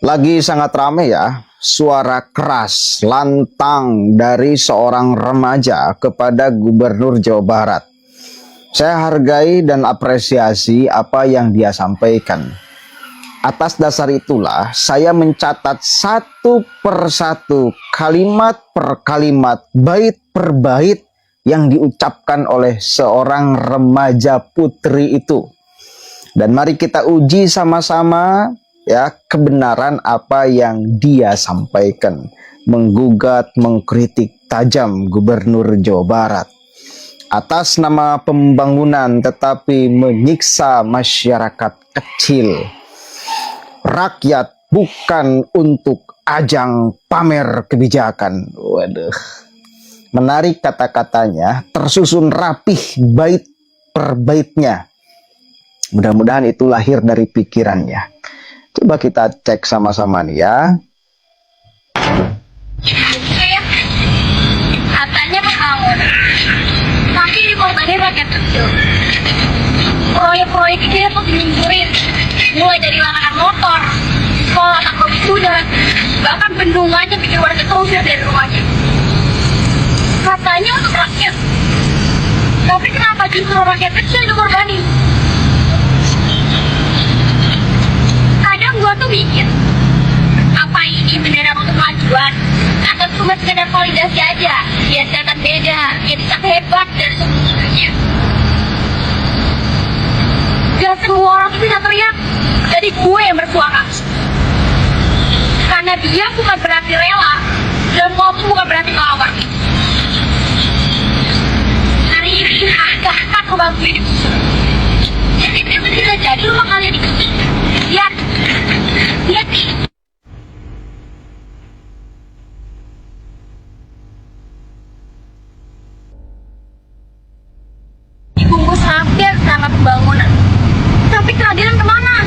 Lagi sangat ramai ya, suara keras, lantang dari seorang remaja kepada Gubernur Jawa Barat. Saya hargai dan apresiasi apa yang dia sampaikan. Atas dasar itulah, saya mencatat satu persatu, kalimat per kalimat, bait per bait yang diucapkan oleh seorang remaja putri itu. Dan mari kita uji sama-sama ya kebenaran apa yang dia sampaikan, menggugat, mengkritik tajam Gubernur Jawa Barat atas nama pembangunan tetapi menyiksa masyarakat kecil, rakyat bukan untuk ajang pamer kebijakan. Waduh, menarik kata-katanya, tersusun rapih bait per baitnya. Mudah-mudahan itu lahir dari pikirannya. Coba kita cek sama-sama nih ya. Katanya bangun, tapi dikorbanin rakyat kecil. Proyek-proyek ini tuh dimundurin, mulai dari larangan motor, sekolah tanpa wisuda, bahkan bendungannya bikin warga terusir dari rumahnya. Katanya untuk rakyat, tapi kenapa justru rakyat kecil dikorbanin? Kadang gua tuh mikir, apa ini beneran untuk kemajuan atau cuma sekedar validasi aja biar kelihatan beda, biar bisa hebat dan sebagainya. Gak semua orang itu bisa teriak, jadi gue yang bersuara. Karena dia bukan berarti rela dan ngomong bukan berarti lawan. Hari ini agak aku bantu hidup. Jadi memang bisa jadi rumah kalian itu. Lihat, lihat nih. Dibungkus hampir sama pembangunan. Tapi keadilan kemana?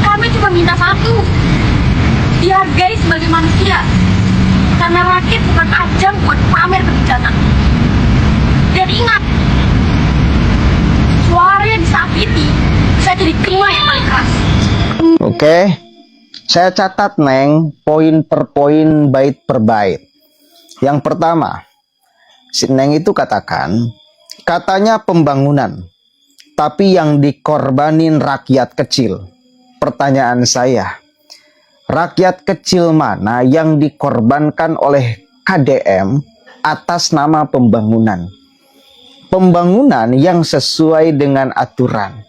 Kami cuma minta satu, dihargai sebagai manusia. Karena rakyat bukan ajang buat pamer kebijakan. Dan ingat, suara yang disakiti bisa jadi kelima yang paling keras. Oke, saya catat Neng, poin per poin, bait per bait. Yang pertama, si Neng itu katanya pembangunan, tapi yang dikorbanin rakyat kecil. Pertanyaan saya, rakyat kecil mana yang dikorbankan oleh KDM atas nama pembangunan? Pembangunan yang sesuai dengan aturan.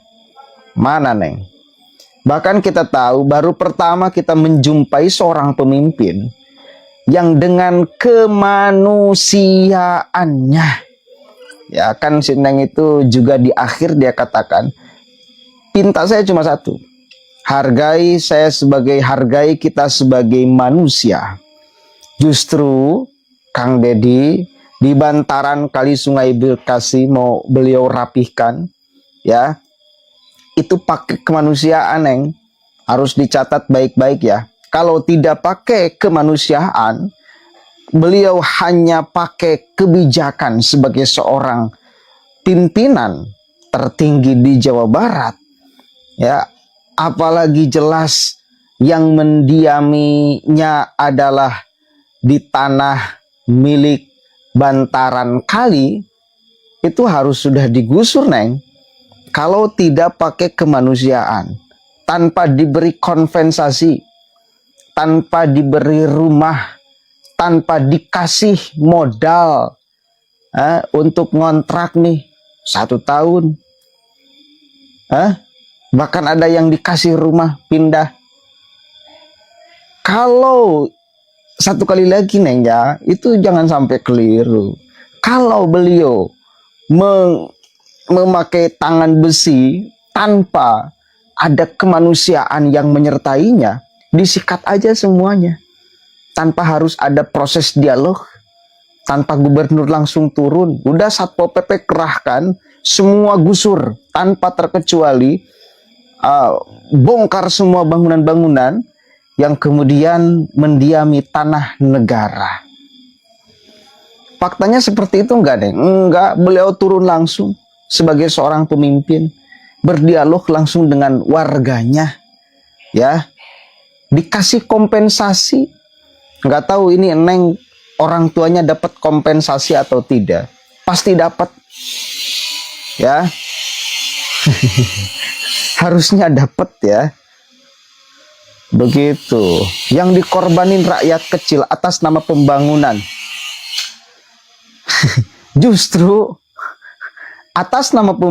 Mana Neng? Bahkan kita tahu baru pertama kita menjumpai seorang pemimpin yang dengan kemanusiaannya, ya kan si Neng itu juga di akhir dia katakan, pinta saya cuma satu, hargai kita sebagai manusia. Justru Kang Deddy di bantaran kali Sungai Bekasi mau beliau rapihkan, ya itu pakai kemanusiaan Neng, harus dicatat baik-baik ya. Kalau tidak pakai kemanusiaan, beliau hanya pakai kebijakan sebagai seorang pimpinan tertinggi di Jawa Barat, ya apalagi jelas yang mendiaminya adalah di tanah milik bantaran kali, itu harus sudah digusur Neng. Kalau tidak pakai kemanusiaan, tanpa diberi kompensasi, tanpa diberi rumah, tanpa dikasih modal untuk ngontrak nih 1 tahun, bahkan ada yang dikasih rumah pindah. Kalau satu kali lagi Neng ya, itu jangan sampai keliru. Kalau beliau memakai tangan besi tanpa ada kemanusiaan yang menyertainya, disikat aja semuanya tanpa harus ada proses dialog, tanpa gubernur langsung turun, udah Satpol PP kerahkan, semua gusur tanpa terkecuali, bongkar semua bangunan-bangunan yang kemudian mendiami tanah negara. Faktanya seperti itu enggak Neng? Enggak, beliau turun langsung sebagai seorang pemimpin, berdialog langsung dengan warganya, ya dikasih kompensasi. Nggak tahu ini Neng orang tuanya dapat kompensasi atau tidak. Pasti dapat. Ya. Harusnya dapat ya. Begitu. Yang dikorbanin rakyat kecil atas nama pembangunan. Justru atas nama pembangunan